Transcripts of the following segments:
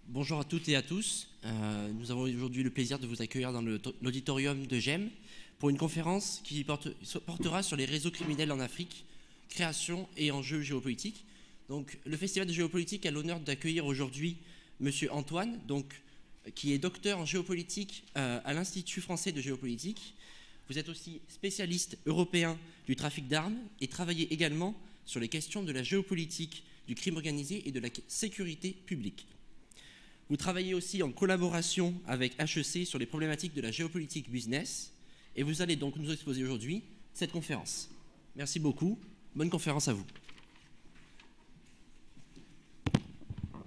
Bonjour à toutes et à tous. Nous avons aujourd'hui le plaisir de vous accueillir dans l'auditorium de GEM pour une conférence qui portera sur les réseaux criminels en Afrique, création et enjeux géopolitiques. Donc, le Festival de géopolitique a l'honneur d'accueillir aujourd'hui Monsieur Antoine, qui est docteur en géopolitique à l'Institut français de géopolitique. Vous êtes aussi spécialiste européen du trafic d'armes et travaillez également sur les questions de la géopolitique, du crime organisé et de la sécurité publique. Vous travaillez aussi en collaboration avec HEC sur les problématiques de la géopolitique business et vous allez donc nous exposer aujourd'hui cette conférence. Merci beaucoup. Bonne conférence à vous.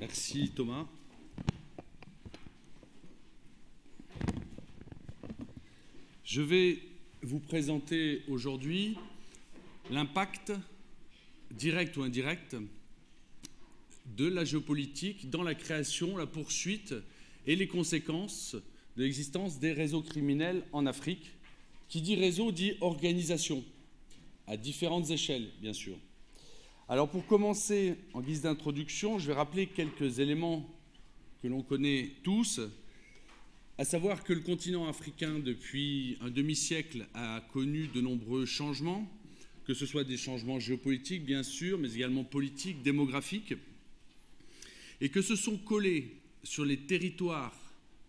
Merci Thomas. Je vais vous présenter aujourd'hui l'impact direct ou indirect de la géopolitique dans la création, la poursuite et les conséquences de l'existence des réseaux criminels en Afrique. Qui dit réseau dit organisation, à différentes échelles, bien sûr. Alors pour commencer, en guise d'introduction, je vais rappeler quelques éléments que l'on connaît tous, à savoir que le continent africain, depuis un demi-siècle, a connu de nombreux changements, que ce soit des changements géopolitiques, bien sûr, mais également politiques, démographiques, et que se sont collés sur les territoires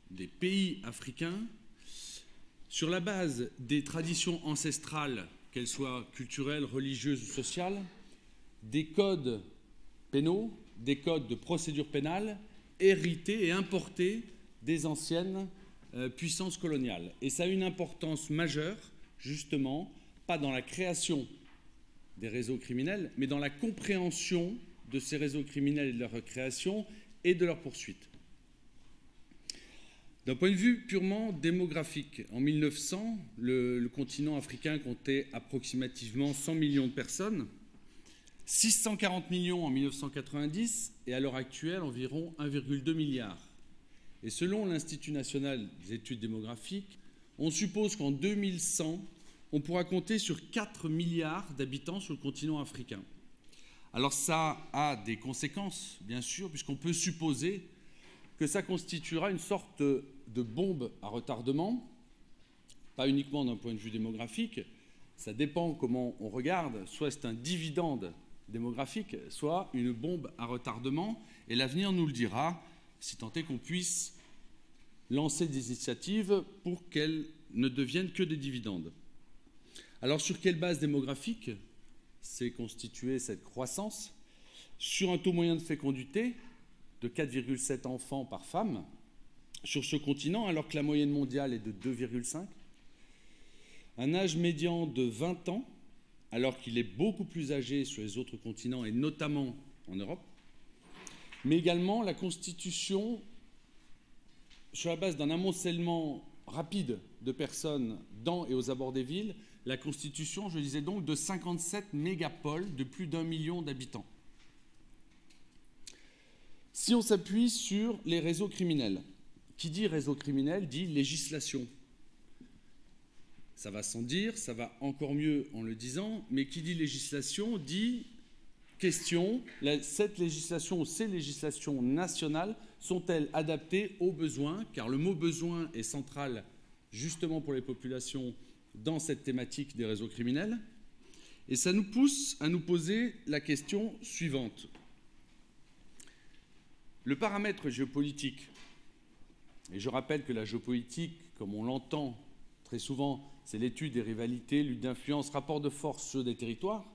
des pays africains, sur la base des traditions ancestrales, qu'elles soient culturelles, religieuses ou sociales, des codes pénaux, des codes de procédure pénale, hérités et importés des anciennes puissances coloniales. Et ça a une importance majeure, justement, pas dans la création des réseaux criminels, mais dans la compréhension de ces réseaux criminels et de leur création et de leur poursuite. D'un point de vue purement démographique, en 1900, le continent africain comptait approximativement 100 millions de personnes, 640 millions en 1990 et à l'heure actuelle environ 1,2 milliard. Et selon l'Institut national des études démographiques, on suppose qu'en 2100, on pourra compter sur 4 milliards d'habitants sur le continent africain. Alors ça a des conséquences, bien sûr, puisqu'on peut supposer que ça constituera une sorte de bombe à retardement, pas uniquement d'un point de vue démographique, ça dépend comment on regarde, soit c'est un dividende démographique, soit une bombe à retardement, et l'avenir nous le dira, si tant est qu'on puisse lancer des initiatives pour qu'elles ne deviennent que des dividendes. Alors sur quelle base démographique s'est constituée cette croissance? Sur un taux moyen de fécondité de 4,7 enfants par femme sur ce continent, alors que la moyenne mondiale est de 2,5. Un âge médian de 20 ans, alors qu'il est beaucoup plus âgé sur les autres continents et notamment en Europe. Mais également la constitution, sur la base d'un amoncellement rapide de personnes dans et aux abords des villes, la constitution, je disais donc, de 57 mégapoles de plus d'1 million d'habitants. Si on s'appuie sur les réseaux criminels, qui dit réseau criminel dit législation. Ça va sans dire, ça va encore mieux en le disant, mais qui dit législation dit question, cette législation ou ces législations nationales sont-elles adaptées aux besoins, car le mot besoin est central justement pour les populations dans cette thématique des réseaux criminels. Et ça nous pousse à nous poser la question suivante. Le paramètre géopolitique, et je rappelle que la géopolitique, comme on l'entend très souvent, c'est l'étude des rivalités, lutte d'influence, rapport de force sur des territoires.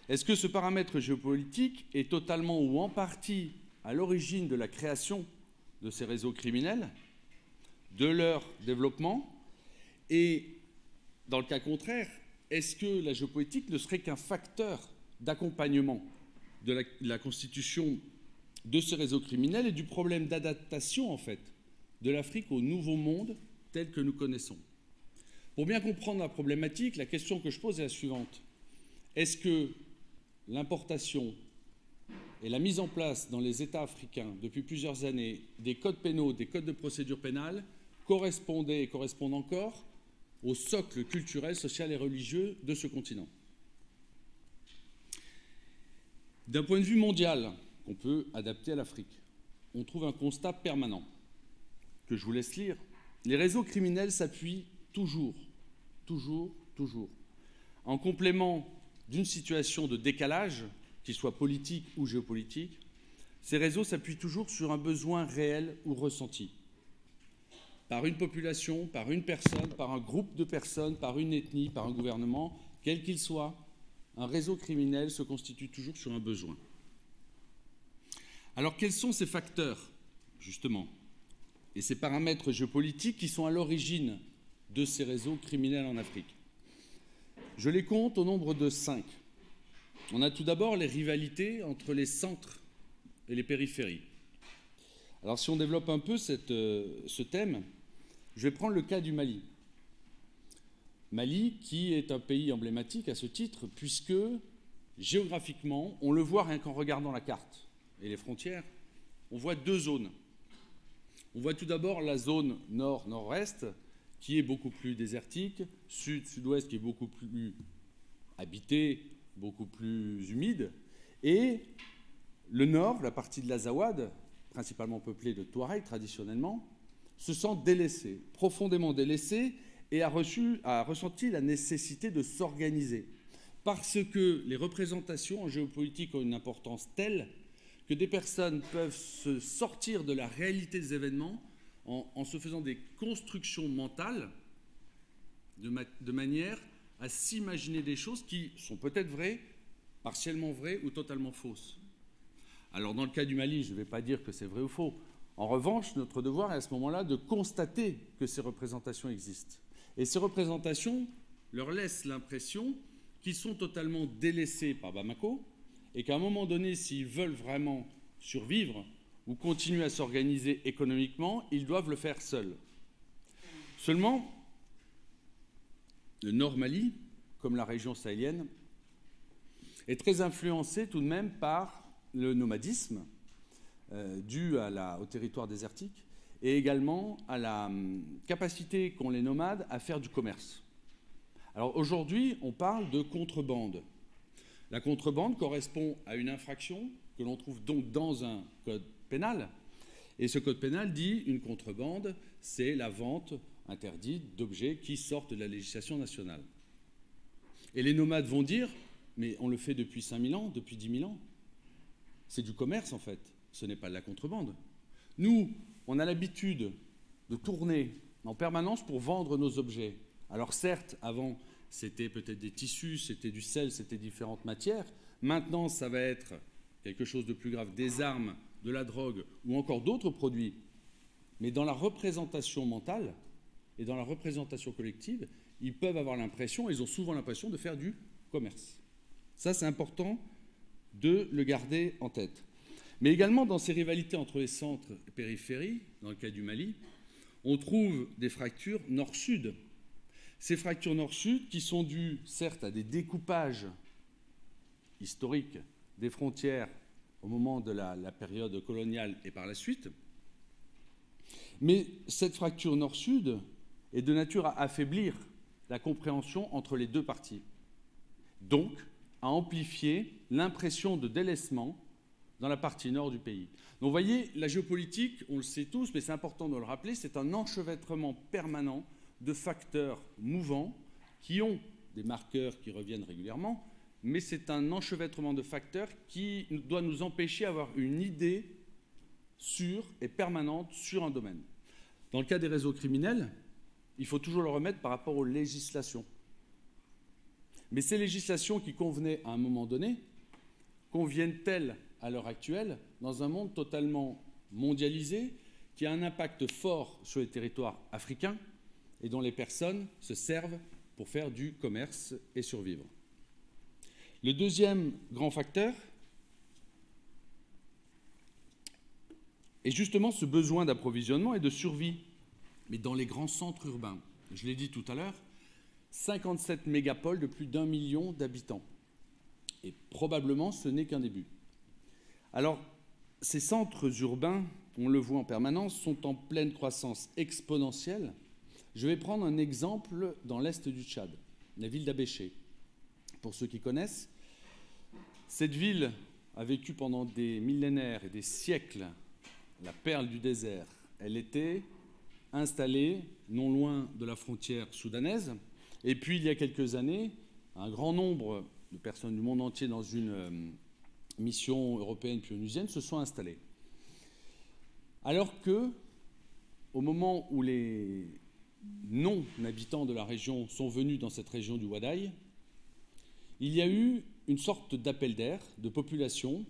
Est-ce que ce paramètre géopolitique est totalement ou en partie à l'origine de la création de ces réseaux criminels, de leur développement? Et dans le cas contraire, est-ce que la géopolitique ne serait qu'un facteur d'accompagnement de la constitution de ce réseau criminel et du problème d'adaptation, en fait, de l'Afrique au nouveau monde tel que nous connaissons? Pour bien comprendre la problématique, la question que je pose est la suivante. Est-ce que l'importation et la mise en place dans les États africains depuis plusieurs années des codes pénaux, des codes de procédure pénale correspondaient et correspondent encore au socle culturel, social et religieux de ce continent? D'un point de vue mondial, qu'on peut adapter à l'Afrique, on trouve un constat permanent que je vous laisse lire. Les réseaux criminels s'appuient toujours, en complément d'une situation de décalage, qu'il soit politique ou géopolitique. Ces réseaux s'appuient toujours sur un besoin réel ou ressenti, par une population, par une personne, par un groupe de personnes, par une ethnie, par un gouvernement, quel qu'il soit. Un réseau criminel se constitue toujours sur un besoin. Alors quels sont ces facteurs, justement, et ces paramètres géopolitiques qui sont à l'origine de ces réseaux criminels en Afrique? Je les compte au nombre de 5. On a tout d'abord les rivalités entre les centres et les périphéries. Alors si on développe un peu ce thème, je vais prendre le cas du Mali. Mali, qui est un pays emblématique à ce titre, puisque géographiquement, on le voit rien qu'en regardant la carte et les frontières, on voit 2 zones. On voit tout d'abord la zone nord-nord-est, qui est beaucoup plus désertique, sud-sud-ouest, qui est beaucoup plus habité, beaucoup plus humide, et le nord, la partie de l'Azawad, principalement peuplée de Touaregs traditionnellement, se sent délaissée, profondément délaissée, et a ressenti la nécessité de s'organiser, parce que les représentations en géopolitique ont une importance telle que des personnes peuvent se sortir de la réalité des événements en se faisant des constructions mentales de manière à s'imaginer des choses qui sont peut-être vraies, partiellement vraies ou totalement fausses. Alors dans le cas du Mali, je ne vais pas dire que c'est vrai ou faux. En revanche, notre devoir est à ce moment-là de constater que ces représentations existent. Et ces représentations leur laissent l'impression qu'ils sont totalement délaissés par Bamako et qu'à un moment donné, s'ils veulent vraiment survivre ou continuer à s'organiser économiquement, ils doivent le faire seuls. Seulement, le Nord Mali, comme la région sahélienne, est très influencé tout de même par le nomadisme dû au territoire désertique, et également à la capacité qu'ont les nomades à faire du commerce. Alors aujourd'hui, on parle de contrebande. La contrebande correspond à une infraction que l'on trouve donc dans un code pénal. Et ce code pénal dit une contrebande, c'est la vente interdite d'objets qui sortent de la législation nationale. Et les nomades vont dire, mais on le fait depuis 5000 ans, depuis 10 000 ans. C'est du commerce en fait, ce n'est pas de la contrebande. Nous, on a l'habitude de tourner en permanence pour vendre nos objets. Alors certes, avant, c'était peut-être des tissus, c'était du sel, c'était différentes matières. Maintenant, ça va être quelque chose de plus grave, des armes, de la drogue ou encore d'autres produits. Mais dans la représentation mentale et dans la représentation collective, ils peuvent avoir l'impression, ils ont souvent l'impression de faire du commerce. Ça, c'est important de le garder en tête. Mais également, dans ces rivalités entre les centres et périphéries, dans le cas du Mali, on trouve des fractures nord-sud. Ces fractures nord-sud qui sont dues, certes, à des découpages historiques des frontières au moment de la période coloniale et par la suite, mais cette fracture nord-sud est de nature à affaiblir la compréhension entre les deux parties, donc à amplifier l'impression de délaissement dans la partie nord du pays. Donc vous voyez, la géopolitique, on le sait tous, mais c'est important de le rappeler, c'est un enchevêtrement permanent de facteurs mouvants qui ont des marqueurs qui reviennent régulièrement, mais c'est un enchevêtrement de facteurs qui doit nous empêcher d'avoir une idée sûre et permanente sur un domaine. Dans le cas des réseaux criminels, il faut toujours le remettre par rapport aux législations. Mais ces législations qui convenaient à un moment donné, conviennent-elles à l'heure actuelle dans un monde totalement mondialisé qui a un impact fort sur les territoires africains et dont les personnes se servent pour faire du commerce et survivre? Le deuxième grand facteur est justement ce besoin d'approvisionnement et de survie, mais dans les grands centres urbains. Je l'ai dit tout à l'heure, 57 mégapoles de plus d'1 million d'habitants. Et probablement, ce n'est qu'un début. Alors, ces centres urbains, on le voit en permanence, sont en pleine croissance exponentielle. Je vais prendre un exemple dans l'est du Tchad, la ville d'Abéché. Pour ceux qui connaissent, cette ville a vécu pendant des millénaires et des siècles la perle du désert, elle était installée non loin de la frontière soudanaise. Et puis, il y a quelques années, un grand nombre de personnes du monde entier dans une mission européenne puis onusienne se sont installées. Alors que, au moment où les non-habitants de la région sont venus dans cette région du Wadaï, il y a eu une sorte d'appel d'air de population,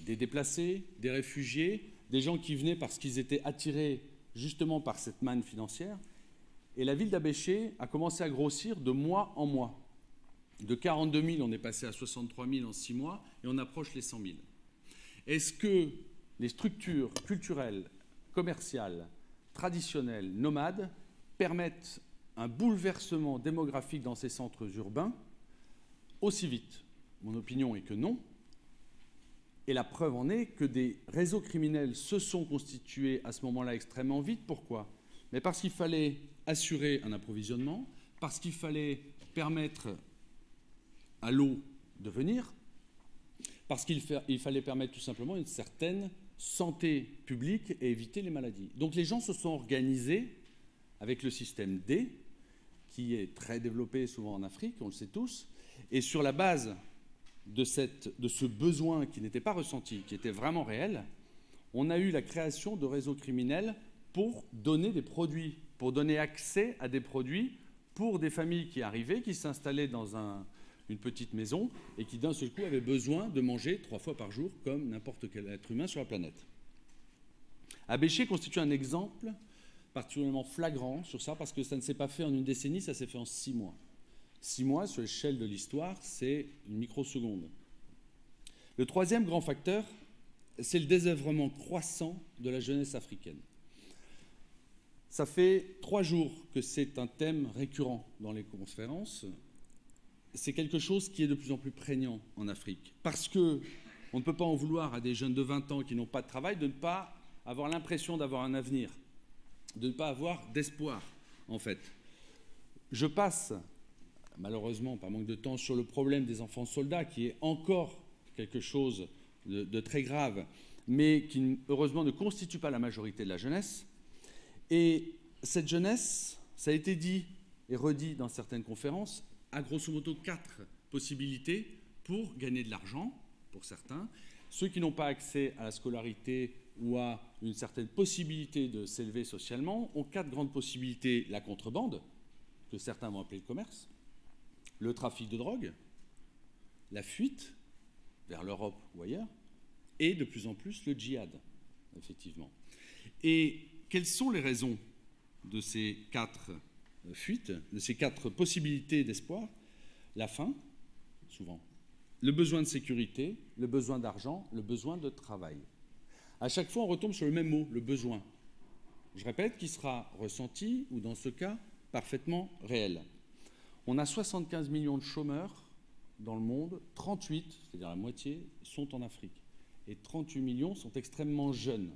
des déplacés, des réfugiés, des gens qui venaient parce qu'ils étaient attirés justement par cette manne financière. Et la ville d'Abéché a commencé à grossir de mois en mois. De 42 000, on est passé à 63 000 en 6 mois, et on approche les 100 000. Est-ce que les structures culturelles, commerciales, traditionnelles, nomades, permettent un bouleversement démographique dans ces centres urbains aussi vite? Mon opinion est que non. Et la preuve en est que des réseaux criminels se sont constitués à ce moment-là extrêmement vite. Pourquoi? Mais parce qu'il fallait assurer un approvisionnement, parce qu'il fallait permettre à l'eau de venir, parce qu'il fallait permettre tout simplement une certaine santé publique et éviter les maladies. Donc les gens se sont organisés avec le système D, qui est très développé souvent en Afrique, on le sait tous, et sur la base de ce besoin qui n'était pas ressenti, qui était vraiment réel, on a eu la création de réseaux criminels pour donner des produits, pour donner accès à des produits pour des familles qui arrivaient, qui s'installaient dans une petite maison et qui d'un seul coup avaient besoin de manger 3 fois par jour comme n'importe quel être humain sur la planète. Abéché constitue un exemple particulièrement flagrant sur ça parce que ça ne s'est pas fait en une décennie, ça s'est fait en 6 mois. 6 mois, sur l'échelle de l'histoire, c'est une microseconde. Le troisième grand facteur, c'est le désœuvrement croissant de la jeunesse africaine. Ça fait 3 jours que c'est un thème récurrent dans les conférences. C'est quelque chose qui est de plus en plus prégnant en Afrique. Parce qu'on ne peut pas en vouloir à des jeunes de 20 ans qui n'ont pas de travail de ne pas avoir l'impression d'avoir un avenir, de ne pas avoir d'espoir, en fait. Je passe, malheureusement, par manque de temps, sur le problème des enfants soldats, qui est encore quelque chose de très grave, mais qui, heureusement, ne constitue pas la majorité de la jeunesse. Et cette jeunesse, ça a été dit et redit dans certaines conférences, a grosso modo 4 possibilités pour gagner de l'argent, pour certains. Ceux qui n'ont pas accès à la scolarité ou à une certaine possibilité de s'élever socialement ont 4 grandes possibilités. La contrebande, que certains vont appeler le commerce, le trafic de drogue, la fuite vers l'Europe ou ailleurs, et de plus en plus le djihad, effectivement. Et quelles sont les raisons de ces 4 fuites, de ces 4 possibilités d'espoir? La faim, souvent, le besoin de sécurité, le besoin d'argent, le besoin de travail. À chaque fois, on retombe sur le même mot, le besoin. Je répète, qui sera ressenti, ou dans ce cas, parfaitement réel. On a 75 millions de chômeurs dans le monde, 38, c'est-à-dire la moitié, sont en Afrique. Et 38 millions sont extrêmement jeunes.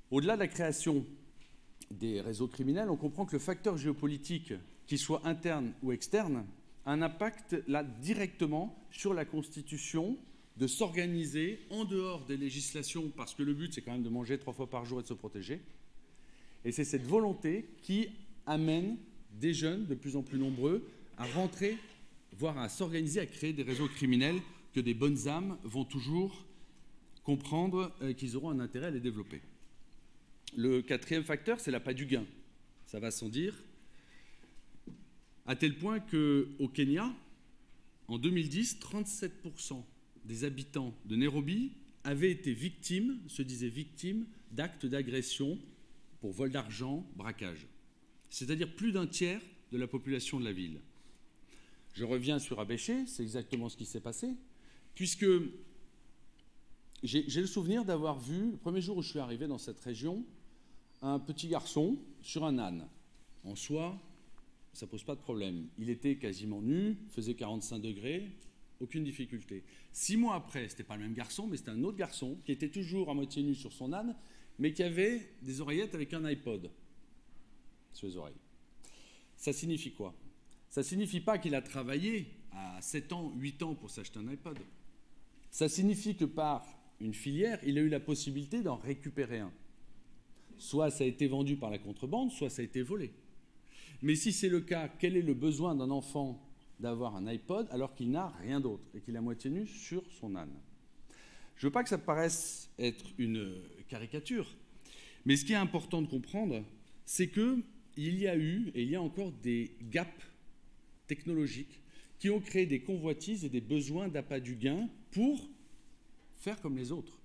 Au-delà de la création des réseaux criminels, on comprend que le facteur géopolitique, qu'il soit interne ou externe, a un impact là directement sur la constitution de s'organiser en dehors des législations, parce que le but c'est quand même de manger 3 fois par jour et de se protéger. Et c'est cette volonté qui amène des jeunes de plus en plus nombreux à rentrer, voire à s'organiser, à créer des réseaux criminels que des bonnes âmes vont toujours comprendre qu'ils auront un intérêt à les développer. Le 4e facteur, c'est l'appât du gain. Ça va sans dire. À tel point qu'au Kenya, en 2010, 37% des habitants de Nairobi avaient été victimes, se disaient victimes, d'actes d'agression pour vol d'argent, braquage. C'est-à-dire plus d'un tiers de la population de la ville. Je reviens sur Abéché, c'est exactement ce qui s'est passé, puisque j'ai le souvenir d'avoir vu, le premier jour où je suis arrivé dans cette région, un petit garçon sur un âne. En soi, ça ne pose pas de problème. Il était quasiment nu, faisait 45 degrés, aucune difficulté. 6 mois après, ce n'était pas le même garçon, mais c'était un autre garçon qui était toujours à moitié nu sur son âne, mais qui avait des oreillettes avec un iPod sur les oreilles. Ça signifie quoi? Ça ne signifie pas qu'il a travaillé à 7 ans, 8 ans pour s'acheter un iPod. Ça signifie que par une filière, il a eu la possibilité d'en récupérer un. Soit ça a été vendu par la contrebande, soit ça a été volé. Mais si c'est le cas, quel est le besoin d'un enfant d'avoir un iPod alors qu'il n'a rien d'autre et qu'il est à moitié nu sur son âne? Je ne veux pas que ça paraisse être une caricature, mais ce qui est important de comprendre, c'est qu'il y a eu et il y a encore des gaps technologiques qui ont créé des convoitises et des besoins d'appât du gain pour faire comme les autres.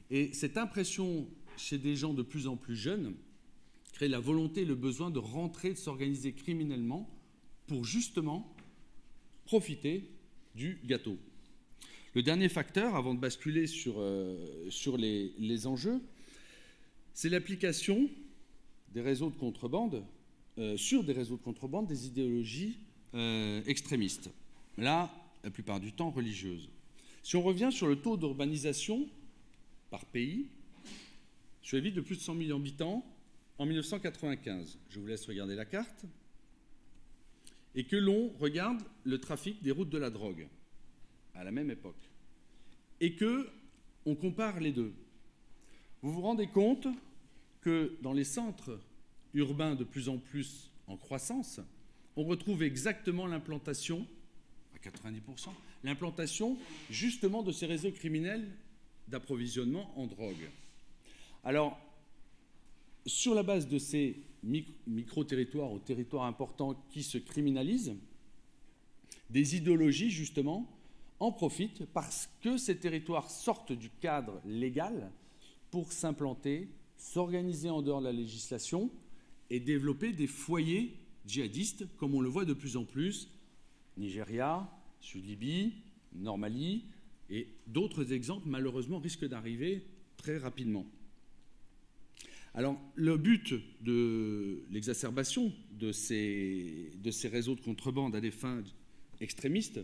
Et cette impression chez des gens de plus en plus jeunes crée la volonté et le besoin de rentrer, de s'organiser criminellement pour justement profiter du gâteau. Le dernier facteur, avant de basculer sur les enjeux, c'est l'application des réseaux de contrebande, sur des réseaux de contrebande, des idéologies extrémistes. Là, la plupart du temps religieuses. Si on revient sur le taux d'urbanisation par pays, sur les villes de plus de 100 000 habitants, en 1995, je vous laisse regarder la carte, et que l'on regarde le trafic des routes de la drogue à la même époque, et qu'on compare les deux, vous vous rendez compte que dans les centres urbains de plus en plus en croissance, on retrouve exactement l'implantation, à 90%, l'implantation justement de ces réseaux criminels d'approvisionnement en drogue. Alors, sur la base de ces micro-territoires ou territoires importants qui se criminalisent, des idéologies, justement, en profitent parce que ces territoires sortent du cadre légal pour s'implanter, s'organiser en dehors de la législation et développer des foyers djihadistes, comme on le voit de plus en plus, Nigeria, Sud-Libye, Nord-Mali, et d'autres exemples, malheureusement, risquent d'arriver très rapidement. Alors, le but de l'exacerbation de ces réseaux de contrebande à des fins extrémistes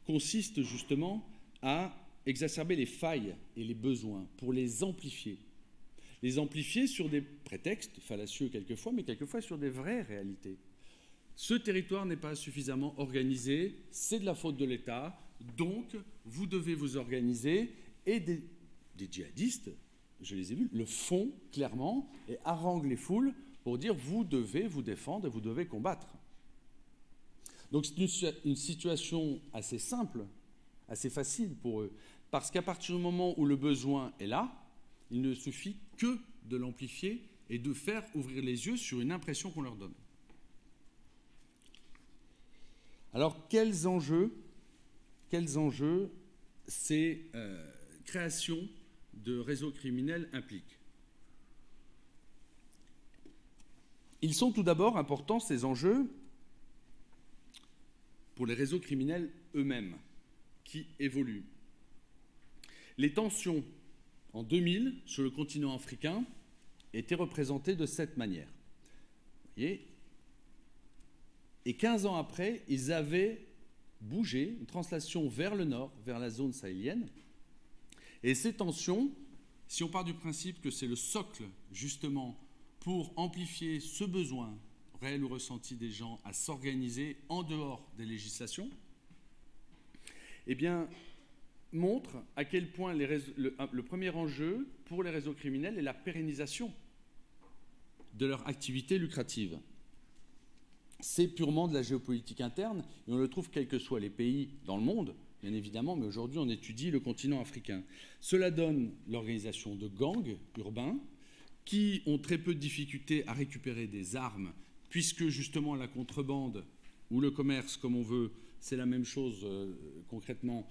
consiste justement à exacerber les failles et les besoins pour les amplifier. Les amplifier sur des prétextes fallacieux quelquefois, mais quelquefois sur des vraies réalités. Ce territoire n'est pas suffisamment organisé, c'est de la faute de l'État, donc vous devez vous organiser, et des djihadistes, je les ai vus, le font clairement et haranguent les foules pour dire vous devez vous défendre et vous devez combattre. Donc c'est une situation assez simple, assez facile pour eux, parce qu'à partir du moment où le besoin est là, il ne suffit que de l'amplifier et de faire ouvrir les yeux sur une impression qu'on leur donne. Alors quels enjeux ces créations de réseaux criminels impliquent? Ils sont tout d'abord importants, ces enjeux, pour les réseaux criminels eux-mêmes, qui évoluent. Les tensions, en 2000, sur le continent africain, étaient représentées de cette manière. Vous voyez ? Et 15 ans après, ils avaient bougé, une translation vers le nord, vers la zone sahélienne. Et ces tensions, si on part du principe que c'est le socle, justement, pour amplifier ce besoin réel ou ressenti des gens à s'organiser en dehors des législations, eh bien, montre à quel point le premier enjeu pour les réseaux criminels est la pérennisation de leur activité lucrative. C'est purement de la géopolitique interne, et on le trouve quels que soient les pays dans le monde, bien évidemment, mais aujourd'hui on étudie le continent africain. Cela donne l'organisation de gangs urbains qui ont très peu de difficultés à récupérer des armes, puisque justement la contrebande ou le commerce, comme on veut, c'est la même chose concrètement,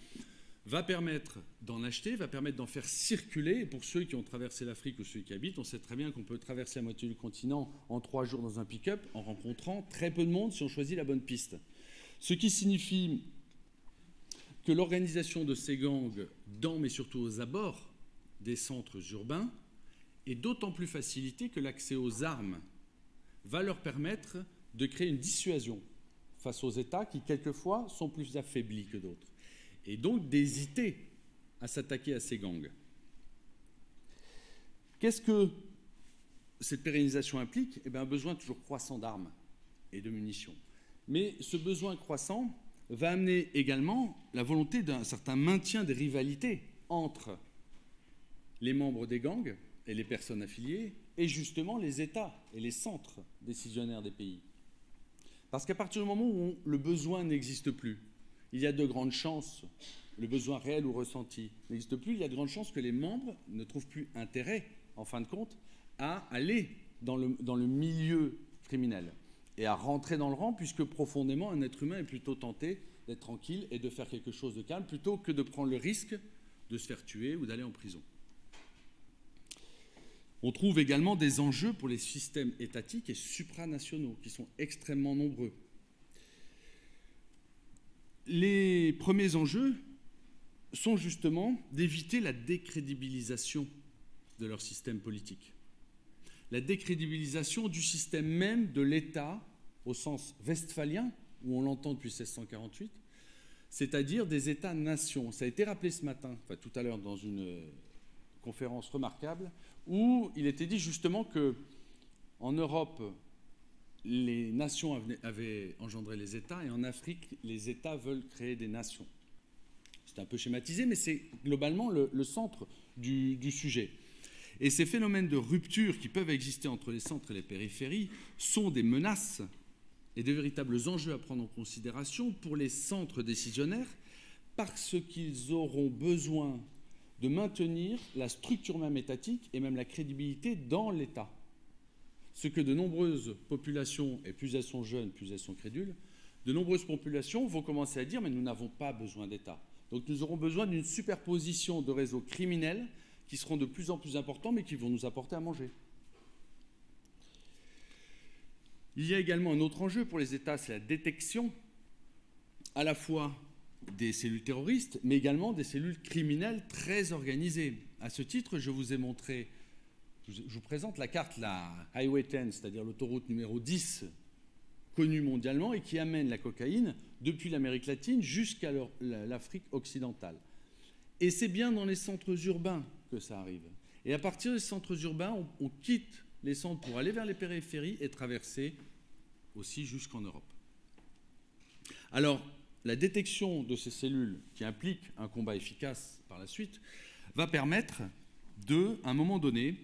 va permettre d'en acheter, va permettre d'en faire circuler. Et pour ceux qui ont traversé l'Afrique ou ceux qui habitent, on sait très bien qu'on peut traverser la moitié du continent en 3 jours dans un pick-up en rencontrant très peu de monde si on choisit la bonne piste. Ce qui signifie que l'organisation de ces gangs dans, mais surtout aux abords des centres urbains est d'autant plus facilitée que l'accès aux armes va leur permettre de créer une dissuasion face aux États qui, quelquefois, sont plus affaiblis que d'autres, et donc d'hésiter à s'attaquer à ces gangs. Qu'est-ce que cette pérennisation implique ? Eh bien, un besoin toujours croissant d'armes et de munitions. Mais ce besoin croissant va amener également la volonté d'un certain maintien des rivalités entre les membres des gangs et les personnes affiliées, et justement les États et les centres décisionnaires des pays. Parce qu'à partir du moment où le besoin n'existe plus, il y a de grandes chances, le besoin réel ou ressenti n'existe plus, il y a de grandes chances que les membres ne trouvent plus intérêt, en fin de compte, à aller dans le milieu criminel et à rentrer dans le rang, puisque profondément, un être humain est plutôt tenté d'être tranquille et de faire quelque chose de calme, plutôt que de prendre le risque de se faire tuer ou d'aller en prison. On trouve également des enjeux pour les systèmes étatiques et supranationaux, qui sont extrêmement nombreux. Les premiers enjeux sont justement d'éviter la décrédibilisation de leur système politique. La décrédibilisation du système même de l'État, au sens westphalien, où on l'entend depuis 1648, c'est-à-dire des États-nations. Ça a été rappelé ce matin, enfin tout à l'heure dans une conférence remarquable, où il était dit justement qu'en Europe, les nations avaient engendré les États, et en Afrique, les États veulent créer des nations. C'est un peu schématisé, mais c'est globalement le centre du sujet. Et ces phénomènes de rupture qui peuvent exister entre les centres et les périphéries sont des menaces et de véritables enjeux à prendre en considération pour les centres décisionnaires, parce qu'ils auront besoin de maintenir la structure même étatique et même la crédibilité dans l'État. Ce que de nombreuses populations, et plus elles sont jeunes, plus elles sont crédules, de nombreuses populations vont commencer à dire « mais nous n'avons pas besoin d'État ». Donc nous aurons besoin d'une superposition de réseaux criminels qui seront de plus en plus importants, mais qui vont nous apporter à manger. Il y a également un autre enjeu pour les États, c'est la détection à la fois des cellules terroristes, mais également des cellules criminelles très organisées. À ce titre, je vous ai montré, je vous présente la carte, la Highway 10, c'est-à-dire l'autoroute numéro 10, connue mondialement et qui amène la cocaïne depuis l'Amérique latine jusqu'à l'Afrique occidentale. Et c'est bien dans les centres urbains que ça arrive. Et à partir des centres urbains, on quitte les centres pour aller vers les périphéries et traverser aussi jusqu'en Europe. Alors, la détection de ces cellules, qui implique un combat efficace par la suite, va permettre de, à un moment donné,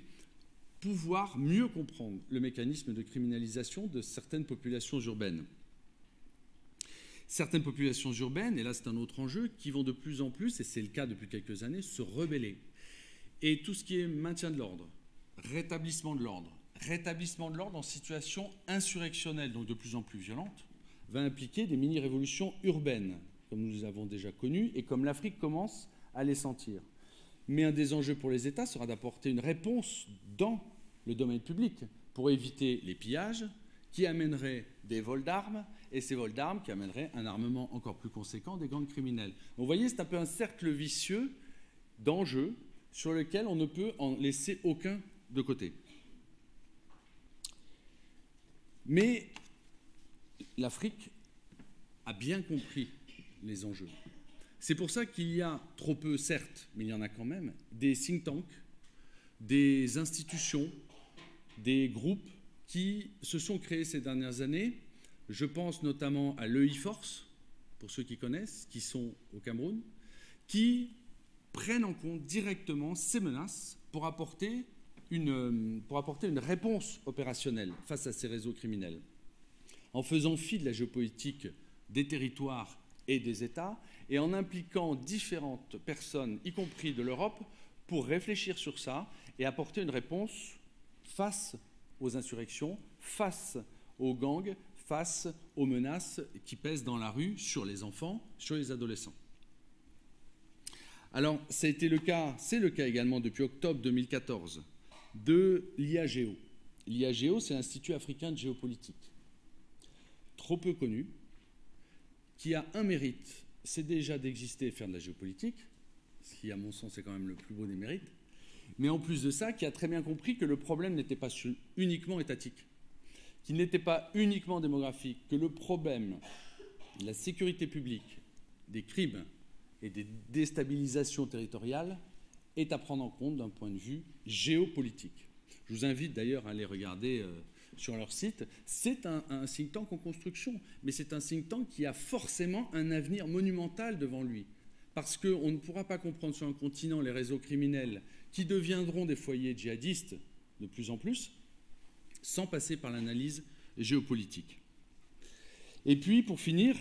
pouvoir mieux comprendre le mécanisme de criminalisation de certaines populations urbaines. Certaines populations urbaines, et là c'est un autre enjeu, qui vont de plus en plus, et c'est le cas depuis quelques années, se rebeller. Et tout ce qui est maintien de l'ordre, rétablissement de l'ordre en situation insurrectionnelle, donc de plus en plus violente, va impliquer des mini-révolutions urbaines, comme nous les avons déjà connues, et comme l'Afrique commence à les sentir. Mais un des enjeux pour les États sera d'apporter une réponse dans le domaine public pour éviter les pillages qui amèneraient des vols d'armes, et ces vols d'armes qui amèneraient un armement encore plus conséquent des gangs criminels. Donc, vous voyez, c'est un peu un cercle vicieux d'enjeux sur lequel on ne peut en laisser aucun de côté. Mais l'Afrique a bien compris les enjeux. C'est pour ça qu'il y a trop peu, certes, mais il y en a quand même, des think tanks, des institutions, des groupes qui se sont créés ces dernières années. Je pense notamment à l'EI-Force, pour ceux qui connaissent, qui sont au Cameroun, qui prennent en compte directement ces menaces pour apporter une réponse opérationnelle face à ces réseaux criminels, en faisant fi de la géopolitique des territoires et des États, et en impliquant différentes personnes, y compris de l'Europe, pour réfléchir sur ça et apporter une réponse face aux insurrections, face aux gangs, face aux menaces qui pèsent dans la rue sur les enfants, sur les adolescents. Alors, ça a été le cas, c'est le cas également depuis octobre 2014, de l'IAGO. L'IAGO, c'est l'Institut africain de géopolitique, trop peu connu, qui a un mérite, c'est déjà d'exister et faire de la géopolitique, ce qui, à mon sens, est quand même le plus beau des mérites, mais en plus de ça, qui a très bien compris que le problème n'était pas uniquement étatique, qu'il n'était pas uniquement démographique, que le problème de la sécurité publique, des crimes et des déstabilisations territoriales est à prendre en compte d'un point de vue géopolitique. Je vous invite d'ailleurs à aller regarder sur leur site. C'est un think tank en construction, mais c'est un think tank qui a forcément un avenir monumental devant lui. Parce qu'on ne pourra pas comprendre sur un continent les réseaux criminels qui deviendront des foyers djihadistes de plus en plus, sans passer par l'analyse géopolitique. Et puis, pour finir,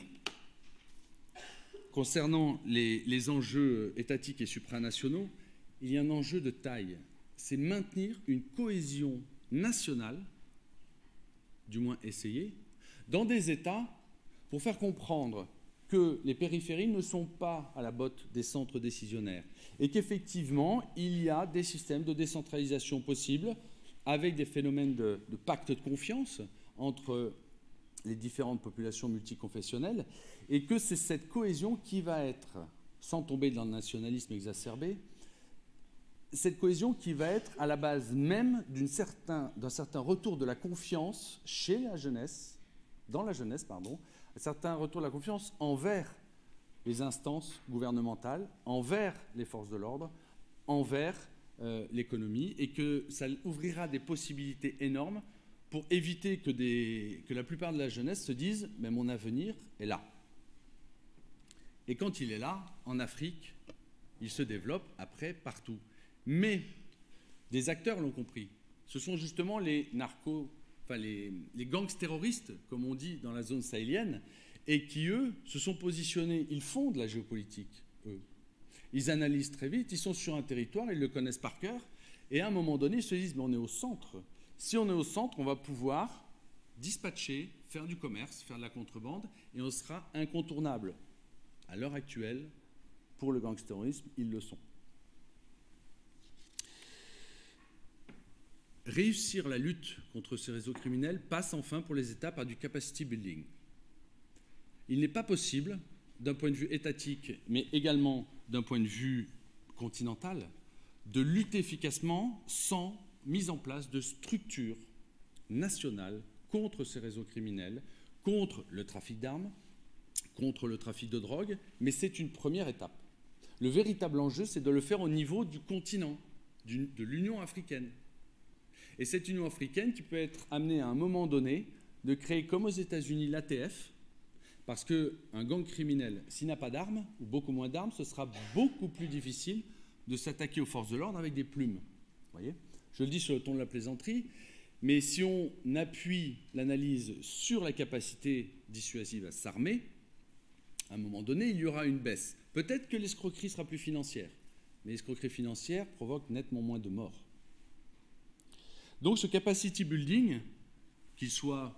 concernant les enjeux étatiques et supranationaux, il y a un enjeu de taille. C'est maintenir une cohésion nationale, du moins essayer, dans des États pour faire comprendre que les périphéries ne sont pas à la botte des centres décisionnaires et qu'effectivement, il y a des systèmes de décentralisation possibles avec des phénomènes de pacte de confiance entre les différentes populations multiconfessionnelles et que c'est cette cohésion qui va être, sans tomber dans le nationalisme exacerbé, cette cohésion qui va être à la base même d'un certain retour de la confiance chez la jeunesse, dans la jeunesse, pardon, un certain retour de la confiance envers les instances gouvernementales, envers les forces de l'ordre, envers l'économie, et que ça ouvrira des possibilités énormes pour éviter que la plupart de la jeunesse se dise « mais mon avenir est là ». Et quand il est là, en Afrique, il se développe après partout. Mais des acteurs l'ont compris. Ce sont justement les les gangs terroristes, comme on dit dans la zone sahélienne, et qui, eux, se sont positionnés. Ils font de la géopolitique, eux. Ils analysent très vite, ils sont sur un territoire, ils le connaissent par cœur, et à un moment donné, ils se disent, mais on est au centre. Si on est au centre, on va pouvoir dispatcher, faire du commerce, faire de la contrebande, et on sera incontournable. À l'heure actuelle, pour le gangsterisme, ils le sont. Réussir la lutte contre ces réseaux criminels passe enfin pour les États par du capacity building. Il n'est pas possible, d'un point de vue étatique, mais également d'un point de vue continental, de lutter efficacement sans mise en place de structures nationales contre ces réseaux criminels, contre le trafic d'armes, contre le trafic de drogue, mais c'est une première étape. Le véritable enjeu, c'est de le faire au niveau du continent, de l'Union africaine. Et cette Union africaine qui peut être amenée à un moment donné de créer, comme aux États-Unis, l'ATF, parce qu'un gang criminel, s'il n'a pas d'armes, ou beaucoup moins d'armes, ce sera beaucoup plus difficile de s'attaquer aux forces de l'ordre avec des plumes. Vous voyez ? Je le dis sur le ton de la plaisanterie, mais si on appuie l'analyse sur la capacité dissuasive à s'armer, à un moment donné, il y aura une baisse. Peut-être que l'escroquerie sera plus financière, mais l'escroquerie financière provoque nettement moins de morts. Donc ce capacity building, qu'il soit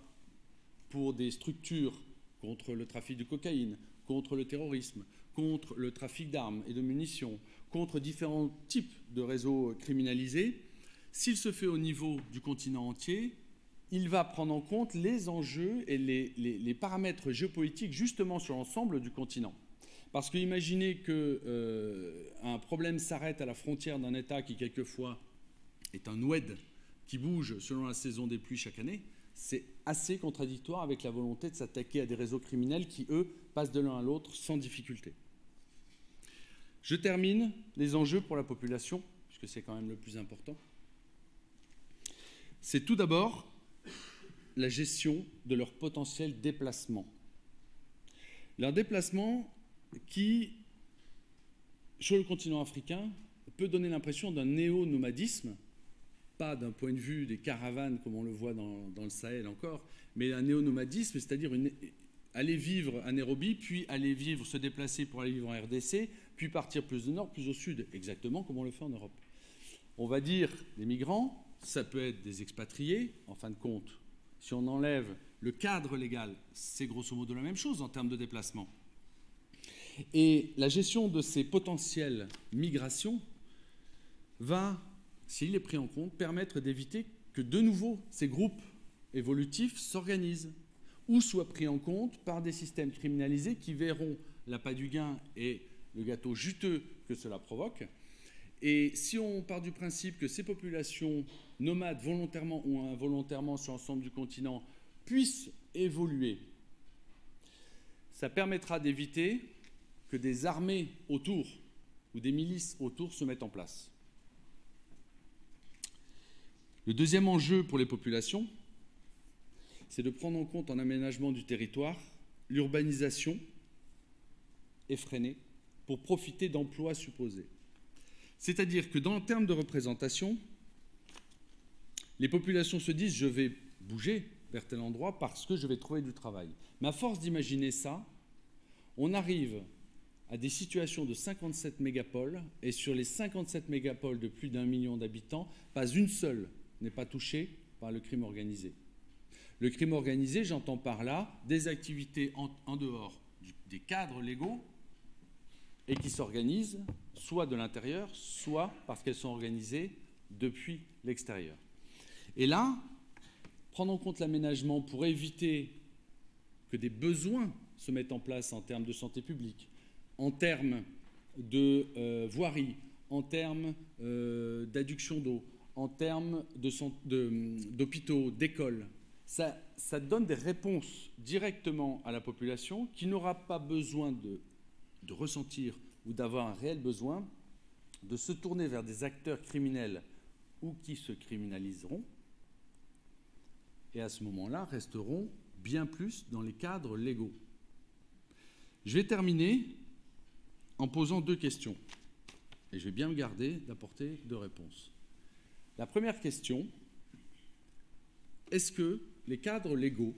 pour des structures contre le trafic de cocaïne, contre le terrorisme, contre le trafic d'armes et de munitions, contre différents types de réseaux criminalisés, s'il se fait au niveau du continent entier, il va prendre en compte les enjeux et les paramètres géopolitiques justement sur l'ensemble du continent. Parce que imaginez qu'un problème s'arrête à la frontière d'un État qui quelquefois est un oued qui bouge selon la saison des pluies chaque année, c'est assez contradictoire avec la volonté de s'attaquer à des réseaux criminels qui, eux, passent de l'un à l'autre sans difficulté. Je termine les enjeux pour la population, puisque c'est quand même le plus important. C'est tout d'abord la gestion de leur potentiel déplacement. Leur déplacement qui, sur le continent africain, peut donner l'impression d'un néo-nomadisme, pas d'un point de vue des caravanes comme on le voit dans le Sahel encore, mais un néo-nomadisme, c'est-à-dire aller vivre à Nairobi, puis se déplacer pour aller vivre en RDC, puis partir plus au nord, plus au sud, exactement comme on le fait en Europe. On va dire des migrants, ça peut être des expatriés, en fin de compte. Si on enlève le cadre légal, c'est grosso modo la même chose en termes de déplacement. Et la gestion de ces potentielles migrations va, s'il est pris en compte, permettre d'éviter que de nouveau ces groupes évolutifs s'organisent ou soient pris en compte par des systèmes criminalisés qui verront l'appât du gain et le gâteau juteux que cela provoque. Et si on part du principe que ces populations nomades, volontairement ou involontairement sur l'ensemble du continent, puissent évoluer, ça permettra d'éviter que des armées autour ou des milices autour se mettent en place. Le deuxième enjeu pour les populations, c'est de prendre en compte en aménagement du territoire l'urbanisation effrénée pour profiter d'emplois supposés. C'est-à-dire que dans le terme de représentation, les populations se disent « je vais bouger vers tel endroit parce que je vais trouver du travail ». Mais à force d'imaginer ça, on arrive à des situations de 57 mégapoles, et sur les 57 mégapoles de plus d'1 million d'habitants, pas une seule n'est pas touchée par le crime organisé. Le crime organisé, j'entends par là des activités en dehors des cadres légaux et qui s'organisent soit de l'intérieur, soit parce qu'elles sont organisées depuis l'extérieur. Et là, prendre en compte l'aménagement pour éviter que des besoins se mettent en place en termes de santé publique, en termes de voirie, en termes d'adduction d'eau, en termes d'hôpitaux, d'écoles, ça donne des réponses directement à la population qui n'aura pas besoin de ressentir ou d'avoir un réel besoin de se tourner vers des acteurs criminels ou qui se criminaliseront et à ce moment-là resteront bien plus dans les cadres légaux. Je vais terminer en posant 2 questions et je vais bien me garder d'apporter 2 réponses. La première question, est-ce que les cadres légaux,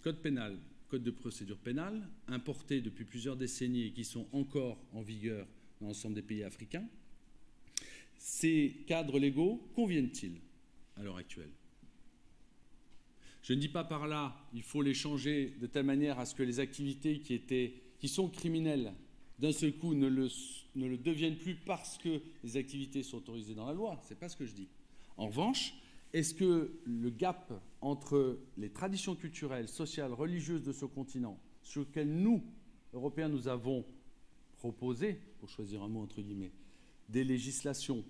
code pénal, code de procédure pénale, importés depuis plusieurs décennies et qui sont encore en vigueur dans l'ensemble des pays africains, ces cadres légaux conviennent-ils à l'heure actuelle? Je ne dis pas par là il faut les changer de telle manière à ce que les activités qui sont criminelles d'un seul coup ne le deviennent plus parce que les activités sont autorisées dans la loi. Ce n'est pas ce que je dis. En revanche, est-ce que le gap entre les traditions culturelles, sociales, religieuses de ce continent, sur lequel nous, Européens, nous avons proposé, pour choisir un mot entre guillemets, des législations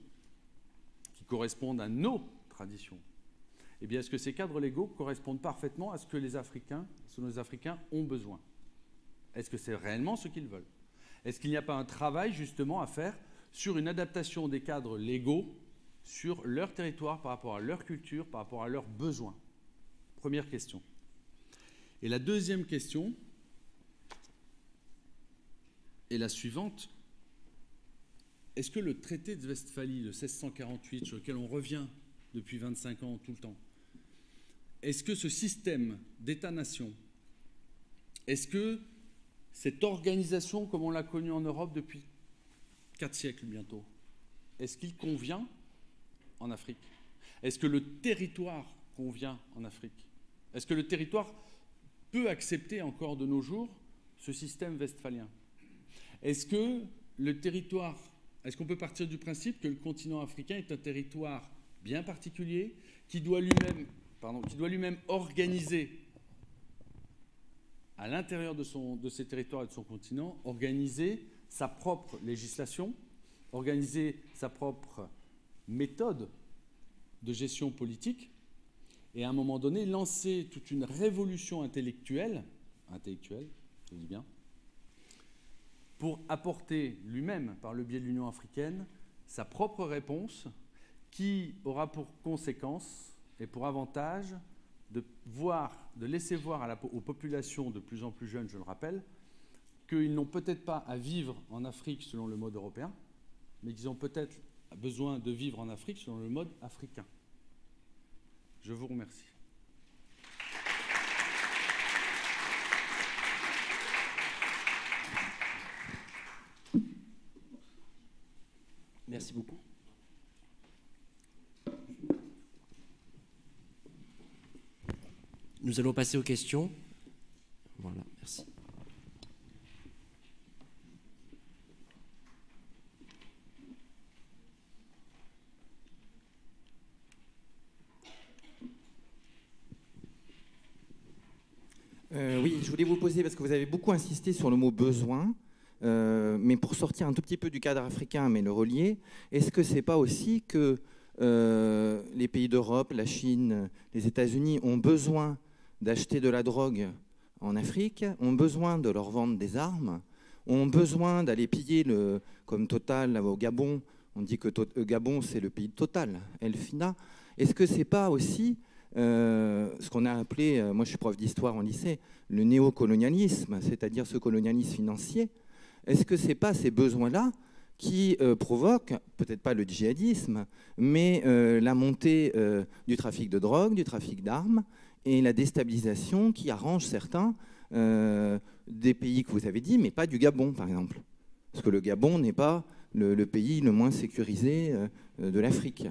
qui correspondent à nos traditions, eh bien, est-ce que ces cadres légaux correspondent parfaitement à ce que les Africains ont besoin? Est-ce que c'est réellement ce qu'ils veulent? Est-ce qu'il n'y a pas un travail justement à faire sur une adaptation des cadres légaux sur leur territoire par rapport à leur culture, par rapport à leurs besoins? Première question. Et la deuxième question est la suivante. Est-ce que le traité de Westphalie de 1648, sur lequel on revient depuis 25 ans tout le temps, est-ce que ce système d'État-nation, est-ce que cette organisation comme on l'a connue en Europe depuis 4 siècles bientôt, est-ce qu'il convient en Afrique? Est-ce que le territoire convient en Afrique? Est-ce que le territoire peut accepter encore de nos jours ce système westphalien? Est-ce que le territoire, est-ce qu'on peut partir du principe que le continent africain est un territoire bien particulier qui doit lui-même organiser à l'intérieur de ses territoires et de son continent, organiser sa propre législation, organiser sa propre méthode de gestion politique et à un moment donné lancer toute une révolution intellectuelle, je dis bien, pour apporter lui-même, par le biais de l'Union africaine, sa propre réponse qui aura pour conséquence et pour avantage de laisser voir aux populations de plus en plus jeunes, je le rappelle, qu'ils n'ont peut-être pas à vivre en Afrique selon le mode européen, mais qu'ils ont peut-être besoin de vivre en Afrique selon le mode africain. Je vous remercie. Merci beaucoup. Nous allons passer aux questions. Voilà, merci. Oui, je voulais vous poser, parce que vous avez beaucoup insisté sur le mot « besoin », mais pour sortir un tout petit peu du cadre africain, mais le relier, est-ce que ce n'est pas aussi que les pays d'Europe, la Chine, les États-Unis ont besoin d'acheter de la drogue en Afrique, ont besoin de leur vendre des armes, ont besoin d'aller piller, comme Total au Gabon, on dit que Gabon c'est le pays de Total, Elfina. Est-ce que ce n'est pas aussi ce qu'on a appelé, moi je suis prof d'histoire en lycée, le néocolonialisme, c'est-à-dire ce colonialisme financier? Est-ce que ce n'est pas ces besoins-là qui provoque, peut-être pas le djihadisme, mais la montée du trafic de drogue, du trafic d'armes, et la déstabilisation qui arrange certains des pays que vous avez dit, mais pas du Gabon, par exemple. Parce que le Gabon n'est pas le pays le moins sécurisé de l'Afrique.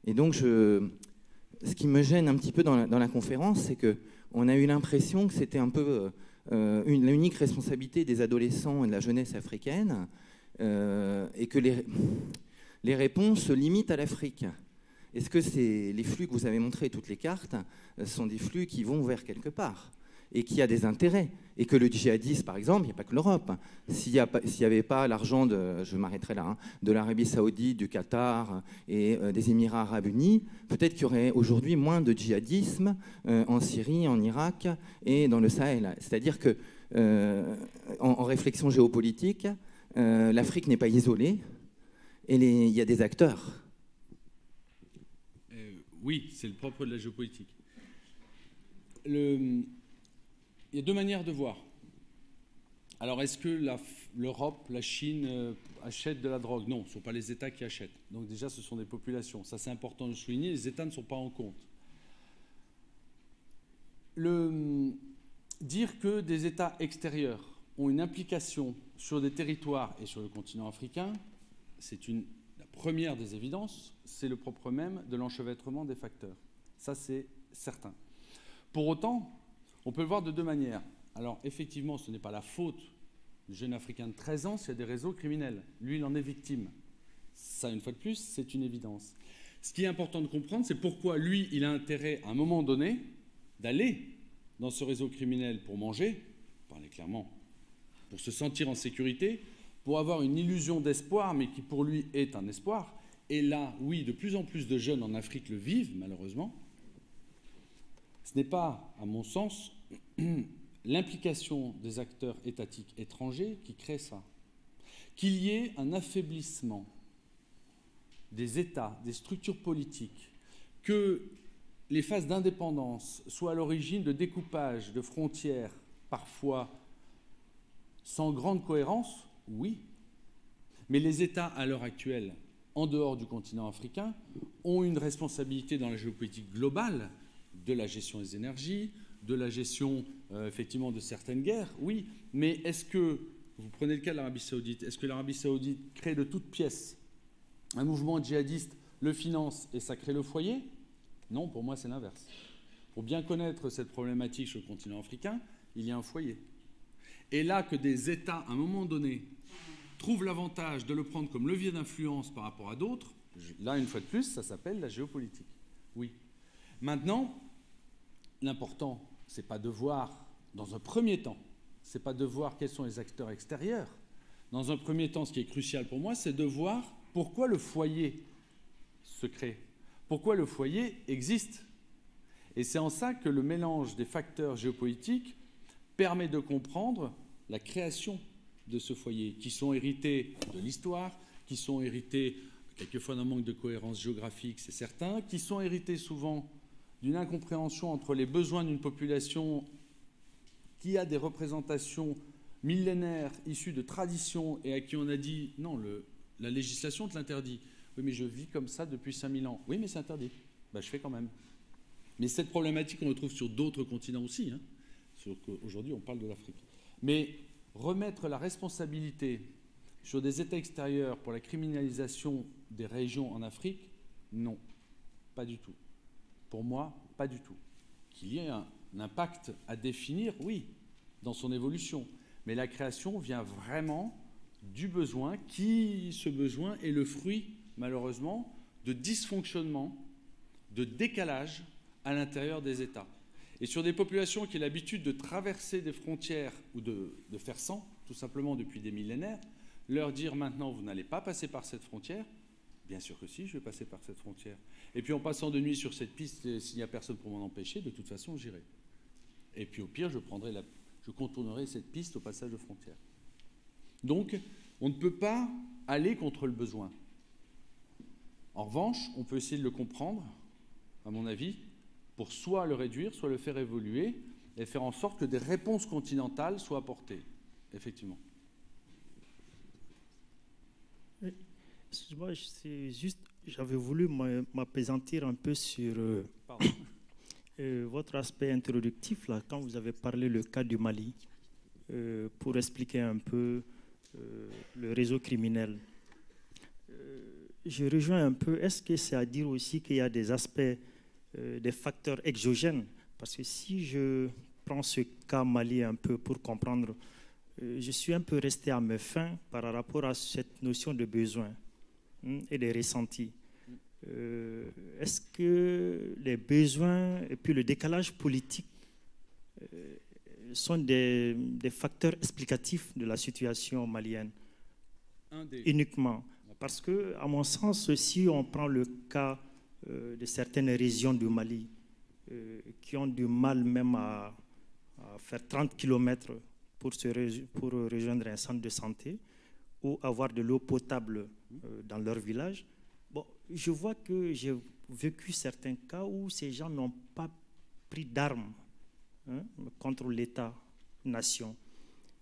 Et donc, ce qui me gêne un petit peu dans la conférence, c'est qu'on a eu l'impression que c'était un peu l'unique responsabilité des adolescents et de la jeunesse africaine, et que les réponses se limitent à l'Afrique. Est-ce que les flux que vous avez montrés, toutes les cartes, sont des flux qui vont vers quelque part et qui a des intérêts? Et que le djihadisme, par exemple, il n'y a pas que l'Europe. S'il n'y avait pas l'argent, je m'arrêterai là, de l'Arabie Saoudite, du Qatar et des Émirats Arabes Unis, peut-être qu'il y aurait aujourd'hui moins de djihadisme en Syrie, en Irak et dans le Sahel. C'est-à-dire que, en réflexion géopolitique, l'Afrique n'est pas isolée et il y a des acteurs. Oui, c'est le propre de la géopolitique. Il y a deux manières de voir. Alors, est-ce que l'Europe, la Chine achètent de la drogue? Non, ce ne sont pas les États qui achètent. Donc déjà, ce sont des populations. Ça, c'est important de le souligner. Les États ne sont pas en compte. Dire que des États extérieurs ont une implication sur des territoires et sur le continent africain, c'est la première des évidences, c'est le propre même de l'enchevêtrement des facteurs. Ça, c'est certain. Pour autant, on peut le voir de deux manières. Alors, effectivement, ce n'est pas la faute du jeune Africain de 13 ans s'il y a des réseaux criminels. Lui, il en est victime. Ça, une fois de plus, c'est une évidence. Ce qui est important de comprendre, c'est pourquoi lui, il a intérêt, à un moment donné, d'aller dans ce réseau criminel pour manger, pour parler clairement, pour se sentir en sécurité, pour avoir une illusion d'espoir, mais qui pour lui est un espoir. Et là, oui, de plus en plus de jeunes en Afrique le vivent, malheureusement. Ce n'est pas, à mon sens, l'implication des acteurs étatiques étrangers qui crée ça. Qu'il y ait un affaiblissement des États, des structures politiques, que les phases d'indépendance soient à l'origine de découpage de frontières, parfois sans grande cohérence, oui. Mais les États, à l'heure actuelle, en dehors du continent africain, ont une responsabilité dans la géopolitique globale de la gestion des énergies, de la gestion, effectivement, de certaines guerres, oui. Mais est-ce que, vous prenez le cas de l'Arabie Saoudite, est-ce que l'Arabie Saoudite crée de toutes pièces un mouvement djihadiste, le finance et ça crée le foyer? Non, pour moi, c'est l'inverse. Pour bien connaître cette problématique sur le continent africain, il y a un foyer. Et là, que des États, à un moment donné, trouvent l'avantage de le prendre comme levier d'influence par rapport à d'autres, là, une fois de plus, ça s'appelle la géopolitique. Oui. Maintenant, l'important, ce n'est pas de voir, dans un premier temps, ce n'est pas de voir quels sont les acteurs extérieurs. Dans un premier temps, ce qui est crucial pour moi, c'est de voir pourquoi le foyer se crée, pourquoi le foyer existe. Et c'est en ça que le mélange des facteurs géopolitiques permet de comprendre la création de ce foyer, qui sont hérités de l'histoire, qui sont hérités quelquefois d'un manque de cohérence géographique, c'est certain, qui sont hérités souvent d'une incompréhension entre les besoins d'une population qui a des représentations millénaires issues de traditions et à qui on a dit « non, la législation te l'interdit ». Oui, mais je vis comme ça depuis 5000 ans. Oui, mais c'est interdit. Ben, je fais quand même. Mais cette problématique, on le retrouve sur d'autres continents aussi. Hein. Aujourd'hui, on parle de l'Afrique. Mais remettre la responsabilité sur des États extérieurs pour la criminalisation des régions en Afrique, non, pas du tout. Pour moi, pas du tout. Qu'il y ait un impact à définir, oui, dans son évolution. Mais la création vient vraiment du besoin, ce besoin est le fruit, malheureusement, de dysfonctionnement, de décalage à l'intérieur des États. Et sur des populations qui ont l'habitude de traverser des frontières ou de faire sans, tout simplement depuis des millénaires, leur dire maintenant vous n'allez pas passer par cette frontière, bien sûr que si, je vais passer par cette frontière. Et puis en passant de nuit sur cette piste, s'il n'y a personne pour m'en empêcher, de toute façon j'irai. Et puis au pire, je contournerai cette piste au passage de frontière. Donc, on ne peut pas aller contre le besoin. En revanche, on peut essayer de le comprendre, à mon avis, pour soit le réduire, soit le faire évoluer et faire en sorte que des réponses continentales soient apportées, effectivement. Moi, j'avais voulu m'appesantir un peu sur votre aspect introductif, là, quand vous avez parlé le cas du Mali, pour expliquer un peu le réseau criminel. Je rejoins un peu, est-ce que c'est à dire aussi qu'il y a des aspects, des facteurs exogènes? Parce que si je prends ce cas Mali un peu pour comprendre, je suis un peu resté à mes fins par rapport à cette notion de besoin et des ressentis. Est-ce que les besoins et puis le décalage politique sont des facteurs explicatifs de la situation malienne uniquement? Parce que, à mon sens, si on prend le cas de certaines régions du Mali qui ont du mal même à faire 30 km pour rejoindre un centre de santé ou avoir de l'eau potable dans leur village, bon, je vois que j'ai vécu certains cas où ces gens n'ont pas pris d'armes contre l'État-nation.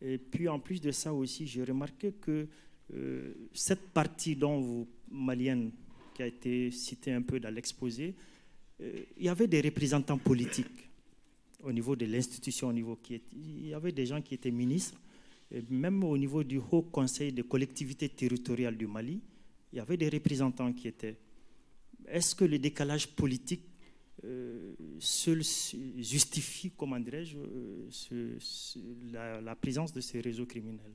Et puis, en plus de ça aussi, j'ai remarqué que cette partie malienne qui a été citée un peu dans l'exposé, il y avait des représentants politiques au niveau de l'institution, il y avait des gens qui étaient ministres, et même au niveau du Haut Conseil des collectivités territoriales du Mali, il y avait des représentants qui étaient. Est-ce que le décalage politique seul justifie, comment dirais-je, la présence de ces réseaux criminels?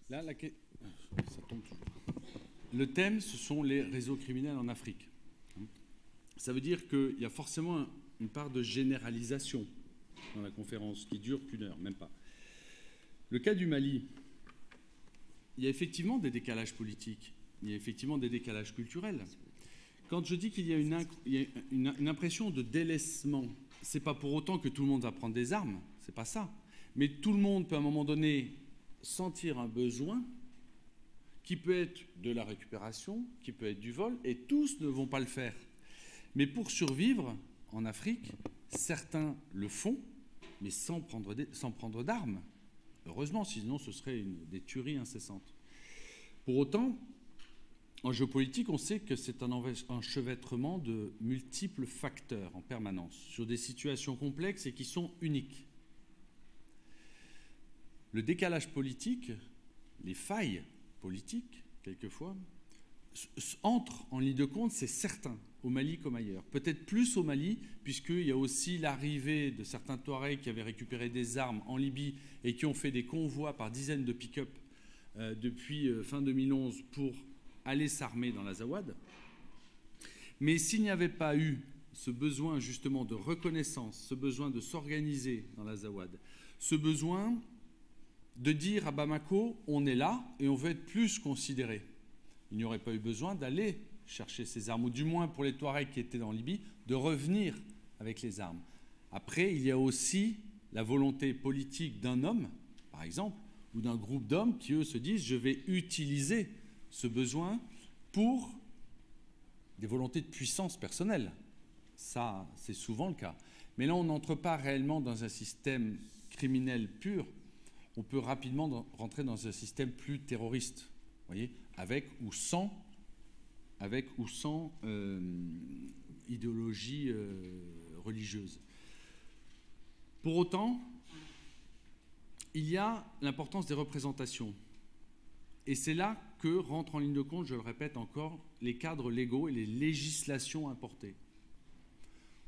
Là, ça tombe toujours. Le thème, ce sont les réseaux criminels en Afrique. Ça veut dire qu'il y a forcément une part de généralisation dans la conférence qui dure qu'une heure, même pas. Le cas du Mali, il y a effectivement des décalages politiques, il y a effectivement des décalages culturels. Quand je dis qu'il y a une impression de délaissement, c'est pas pour autant que tout le monde va prendre des armes, c'est pas ça. Mais tout le monde peut à un moment donné sentir un besoin qui peut être de la récupération, qui peut être du vol, et tous ne vont pas le faire. Mais pour survivre en Afrique, certains le font, mais sans prendre d'armes. Heureusement, sinon ce serait des tueries incessantes. Pour autant, en géopolitique, on sait que c'est un enchevêtrement de multiples facteurs en permanence, sur des situations complexes et qui sont uniques. Le décalage politique, les failles politiques, quelquefois, entrent en ligne de compte, c'est certain, au Mali comme ailleurs. Peut-être plus au Mali, puisqu'il y a aussi l'arrivée de certains Touaregs qui avaient récupéré des armes en Libye et qui ont fait des convois par dizaines de pick-up depuis fin 2011 pour aller s'armer dans l'Azawad. Mais s'il n'y avait pas eu ce besoin justement de reconnaissance, ce besoin de s'organiser dans l'Azawad, ce besoin de dire à Bamako, on est là et on veut être plus considéré, il n'y aurait pas eu besoin d'aller chercher ces armes, ou du moins pour les Touaregs qui étaient en Libye, de revenir avec les armes. Après, il y a aussi la volonté politique d'un homme, par exemple, ou d'un groupe d'hommes qui, eux, se disent « je vais utiliser ce besoin pour des volontés de puissance personnelle ». Ça, c'est souvent le cas. Mais là, on n'entre pas réellement dans un système criminel pur. On peut rapidement rentrer dans un système plus terroriste, vous voyez, avec ou sans idéologie religieuse. Pour autant, il y a l'importance des représentations. Et c'est là que rentrent en ligne de compte, je le répète encore, les cadres légaux et les législations importées.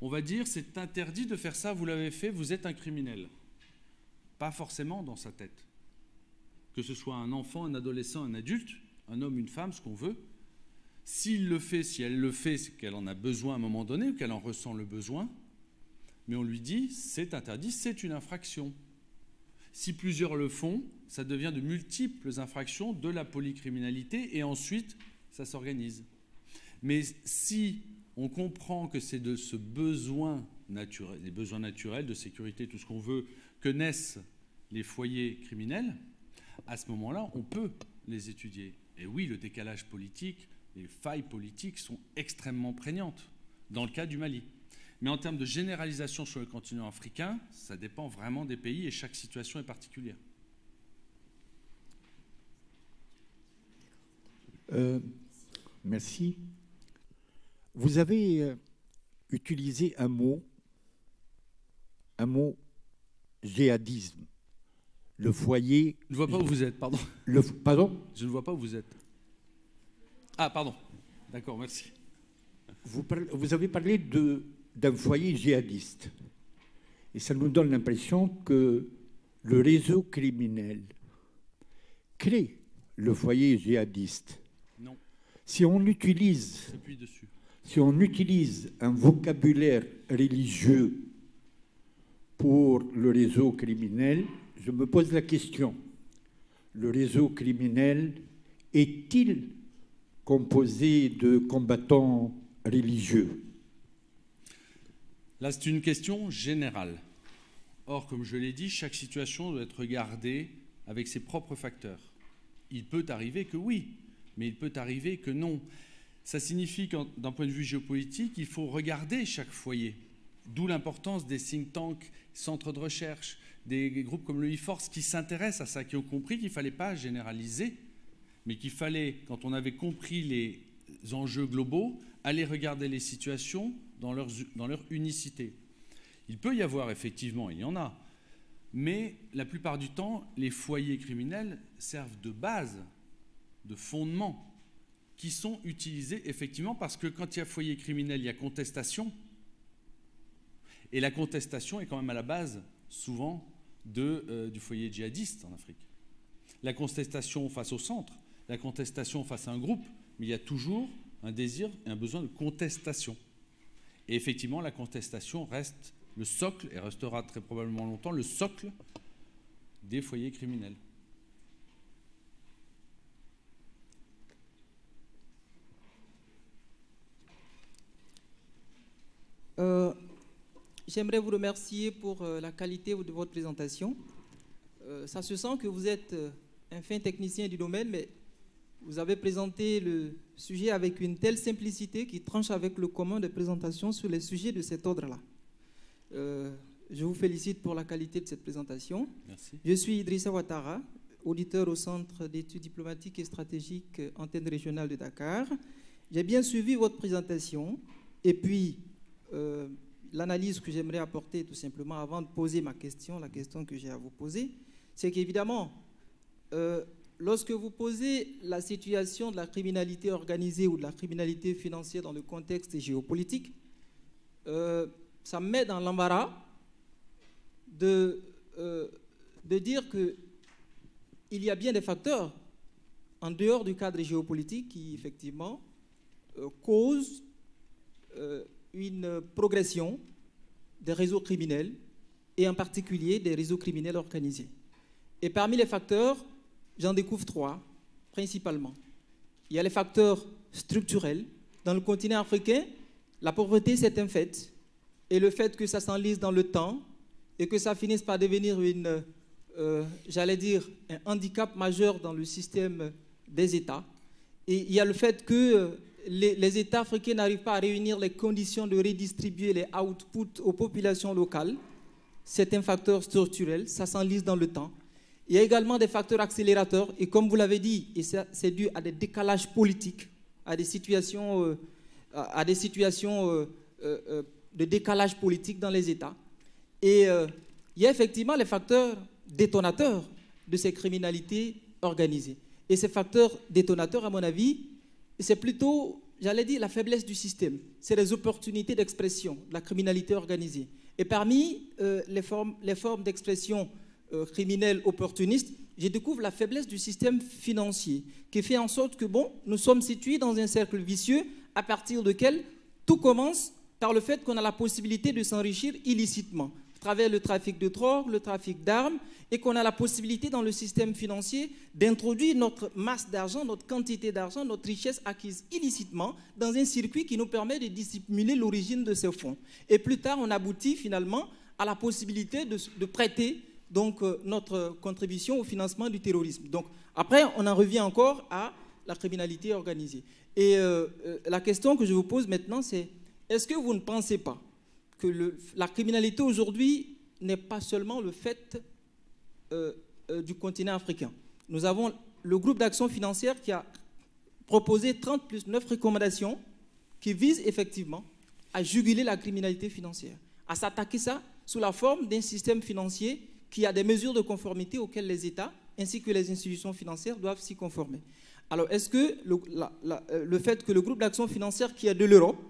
On va dire, c'est interdit de faire ça, vous l'avez fait, vous êtes un criminel. Pas forcément dans sa tête. Que ce soit un enfant, un adolescent, un adulte, un homme, une femme, ce qu'on veut, s'il le fait, si elle le fait, c'est qu'elle en a besoin à un moment donné ou qu'elle en ressent le besoin, mais on lui dit c'est interdit, c'est une infraction. Si plusieurs le font, ça devient de multiples infractions de la polycriminalité et ensuite ça s'organise. Mais si on comprend que c'est de ce besoin naturel, les besoins naturels de sécurité, tout ce qu'on veut, que naissent les foyers criminels, à ce moment-là, on peut les étudier. Et oui, le décalage politique, les failles politiques sont extrêmement prégnantes dans le cas du Mali. Mais en termes de généralisation sur le continent africain, ça dépend vraiment des pays et chaque situation est particulière. Merci. Vous avez utilisé un mot djihadisme. Le foyer... Je ne vois pas où vous êtes, pardon. Pardon ? Je ne vois pas où vous êtes. Ah, pardon. D'accord, merci. Vous avez parlé d'un foyer djihadiste. Et ça nous donne l'impression que le réseau criminel crée le foyer djihadiste. Non. Si on utilise un vocabulaire religieux pour le réseau criminel, je me pose la question. Le réseau criminel est-il composé de combattants religieux? Là, c'est une question générale. Or, comme je l'ai dit, chaque situation doit être regardée avec ses propres facteurs. Il peut arriver que oui, mais il peut arriver que non. Ça signifie que d'un point de vue géopolitique, il faut regarder chaque foyer. D'où l'importance des think tanks, centres de recherche, des groupes comme le e-Force qui s'intéressent à ça, qui ont compris qu'il ne fallait pas généraliser, mais qu'il fallait, quand on avait compris les enjeux globaux, aller regarder les situations dans leur unicité. Il peut y avoir, effectivement, il y en a, mais la plupart du temps, les foyers criminels servent de base, de fondement, qui sont utilisés effectivement parce que quand il y a foyer criminel, il y a contestation, et la contestation est quand même à la base, souvent, du foyer djihadiste en Afrique. La contestation face au centre, la contestation face à un groupe, mais il y a toujours un désir et un besoin de contestation. Et effectivement, la contestation reste le socle, et restera très probablement longtemps, le socle des foyers criminels. J'aimerais vous remercier pour la qualité de votre présentation. Ça se sent que vous êtes un fin technicien du domaine, mais vous avez présenté le sujet avec une telle simplicité qui tranche avec le commun de présentation sur les sujets de cet ordre-là. Je vous félicite pour la qualité de cette présentation. Merci. Je suis Idrissa Ouattara, auditeur au Centre d'études diplomatiques et stratégiques antenne régionale de Dakar. J'ai bien suivi votre présentation et puis l'analyse que j'aimerais apporter tout simplement avant de poser ma question, la question que j'ai à vous poser, c'est qu'évidemment, lorsque vous posez la situation de la criminalité organisée ou de la criminalité financière dans le contexte géopolitique, ça me met dans l'embarras de dire qu'il y a bien des facteurs en dehors du cadre géopolitique qui, effectivement, causent une progression des réseaux criminels et en particulier des réseaux criminels organisés. Et parmi les facteurs, j'en découvre 3, principalement. Il y a les facteurs structurels. Dans le continent africain, la pauvreté, c'est un fait. Et le fait que ça s'enlise dans le temps et que ça finisse par devenir j'allais dire, un handicap majeur dans le système des États. Et il y a le fait que les États africains n'arrivent pas à réunir les conditions de redistribuer les outputs aux populations locales. C'est un facteur structurel, ça s'enlise dans le temps. Il y a également des facteurs accélérateurs, et comme vous l'avez dit, c'est dû à des décalages politiques, à des situations de décalage politique dans les États. Et il y a effectivement les facteurs détonateurs de ces criminalités organisées. Et ces facteurs détonateurs, à mon avis, c'est plutôt, j'allais dire, la faiblesse du système. C'est les opportunités d'expression de la criminalité organisée. Et parmi les formes d'expression criminelles opportunistes, je découvre la faiblesse du système financier, qui fait en sorte que, nous sommes situés dans un cercle vicieux à partir duquel tout commence par le fait qu'on a la possibilité de s'enrichir illicitement, à travers le trafic de drogue, le trafic d'armes, et qu'on a la possibilité dans le système financier d'introduire notre masse d'argent, notre quantité d'argent, notre richesse acquise illicitement dans un circuit qui nous permet de dissimuler l'origine de ces fonds. Et plus tard, on aboutit finalement à la possibilité de prêter donc, notre contribution au financement du terrorisme. Donc, après, on en revient encore à la criminalité organisée. Et la question que je vous pose maintenant, c'est est-ce que vous ne pensez pas que la criminalité aujourd'hui n'est pas seulement le fait du continent africain? Nous avons le groupe d'action financière qui a proposé 30 plus 9 recommandations qui visent effectivement à juguler la criminalité financière, à s'attaquer ça sous la forme d'un système financier qui a des mesures de conformité auxquelles les États ainsi que les institutions financières doivent s'y conformer. Alors, est-ce que le fait que le groupe d'action financière qui est de l'Europe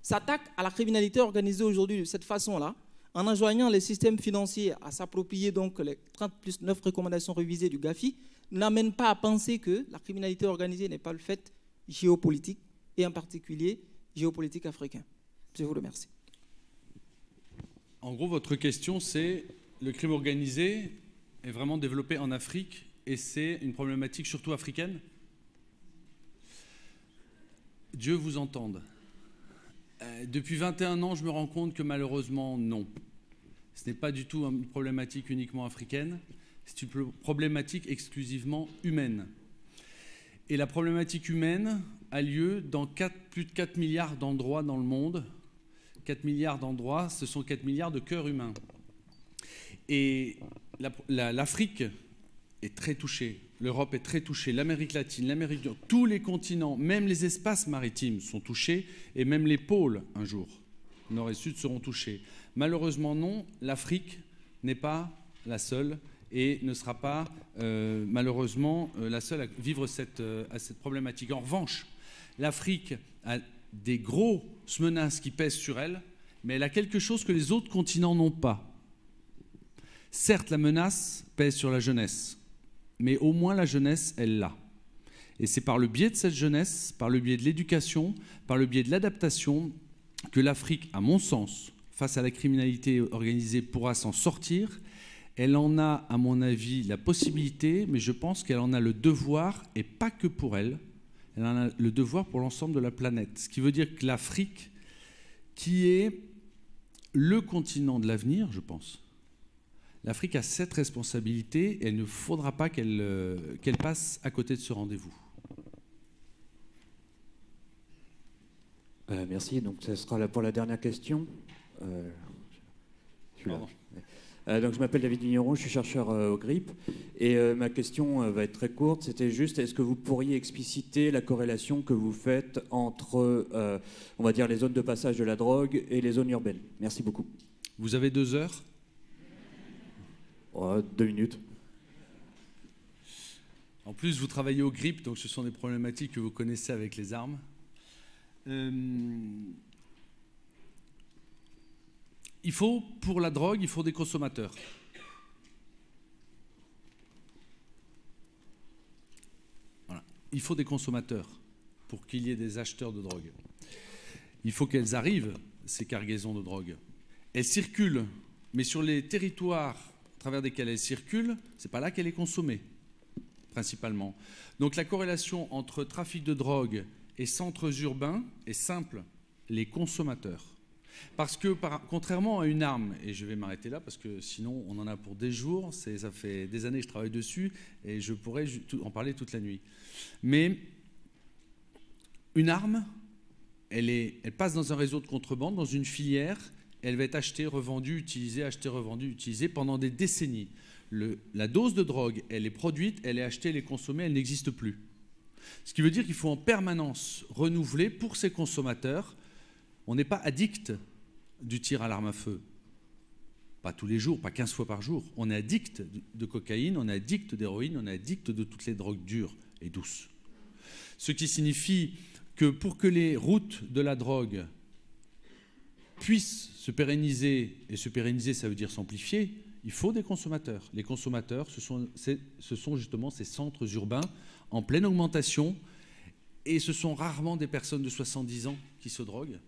s'attaque à la criminalité organisée aujourd'hui de cette façon-là, en enjoignant les systèmes financiers à s'approprier donc les 30 plus 9 recommandations révisées du GAFI, n'amène pas à penser que la criminalité organisée n'est pas le fait géopolitique, et en particulier géopolitique africain? Je vous remercie. En gros, votre question, c'est le crime organisé est vraiment développé en Afrique et c'est une problématique surtout africaine? Dieu vous entende. Depuis 21 ans, je me rends compte que malheureusement, non. Ce n'est pas du tout une problématique uniquement africaine, c'est une problématique exclusivement humaine. Et la problématique humaine a lieu dans plus de 4 milliards d'endroits dans le monde. 4 milliards d'endroits, ce sont 4 milliards de cœurs humains. Et l'Afrique est très touchée, l'Europe est très touchée, l'Amérique latine, l'Amérique du Nord, tous les continents, même les espaces maritimes sont touchés, et même les pôles, un jour, Nord et Sud, seront touchés. Malheureusement, non, l'Afrique n'est pas la seule et ne sera pas, malheureusement, la seule à vivre cette problématique. En revanche, l'Afrique a des grosses menaces qui pèsent sur elle, mais elle a quelque chose que les autres continents n'ont pas. Certes, la menace pèse sur la jeunesse, mais au moins la jeunesse, elle l'a. Et c'est par le biais de cette jeunesse, par le biais de l'éducation, par le biais de l'adaptation, que l'Afrique, à mon sens, face à la criminalité organisée, pourra s'en sortir. Elle en a, à mon avis, la possibilité, mais je pense qu'elle en a le devoir, et pas que pour elle, elle en a le devoir pour l'ensemble de la planète. Ce qui veut dire que l'Afrique, qui est le continent de l'avenir, je pense, l'Afrique a cette responsabilité et il ne faudra pas qu'elle passe à côté de ce rendez-vous. Merci. Donc, ce sera là pour la dernière question. Donc, je m'appelle David Vigneron, je suis chercheur au GRIP. Et ma question va être très courte. C'était juste, est-ce que vous pourriez expliciter la corrélation que vous faites entre, on va dire, les zones de passage de la drogue et les zones urbaines? Merci beaucoup. Vous avez 2 heures? 2 minutes. En plus, vous travaillez au GRIP, donc ce sont des problématiques que vous connaissez avec les armes. Pour la drogue, il faut des consommateurs. Voilà. Il faut des consommateurs pour qu'il y ait des acheteurs de drogue. Il faut qu'elles arrivent, ces cargaisons de drogue. Elles circulent, mais sur les territoires à travers desquels elles circulent, c'est pas là qu'elle est consommée, principalement. Donc la corrélation entre trafic de drogue et centres urbains est simple, les consommateurs. Parce que, contrairement à une arme, et je vais m'arrêter là parce que sinon on en a pour des jours, ça fait des années que je travaille dessus et je pourrais en parler toute la nuit. Mais une arme, elle passe dans un réseau de contrebande, dans une filière, elle va être achetée, revendue, utilisée, achetée, revendue, utilisée pendant des décennies. La dose de drogue, elle est produite, elle est achetée, elle est consommée, elle n'existe plus. Ce qui veut dire qu'il faut en permanence renouveler pour ces consommateurs. On n'est pas addict du tir à l'arme à feu. Pas tous les jours, pas 15 fois par jour. On est addict de cocaïne, on est addict d'héroïne, on est addict de toutes les drogues dures et douces. Ce qui signifie que pour que les routes de la drogue puissent se pérenniser, et se pérenniser, ça veut dire s'amplifier, il faut des consommateurs. Les consommateurs, ce sont justement ces centres urbains en pleine augmentation, et ce sont rarement des personnes de 70 ans qui se droguent,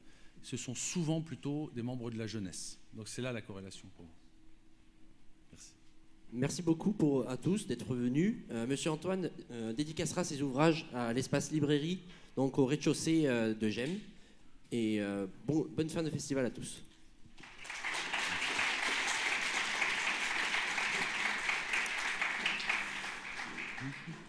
ce sont souvent plutôt des membres de la jeunesse. Donc c'est là la corrélation pour moi. Merci. Merci beaucoup à tous d'être venus. Monsieur Antoine dédicacera ses ouvrages à l'espace librairie, donc au rez-de-chaussée de GEM. Et bonne fin de festival à tous. Merci.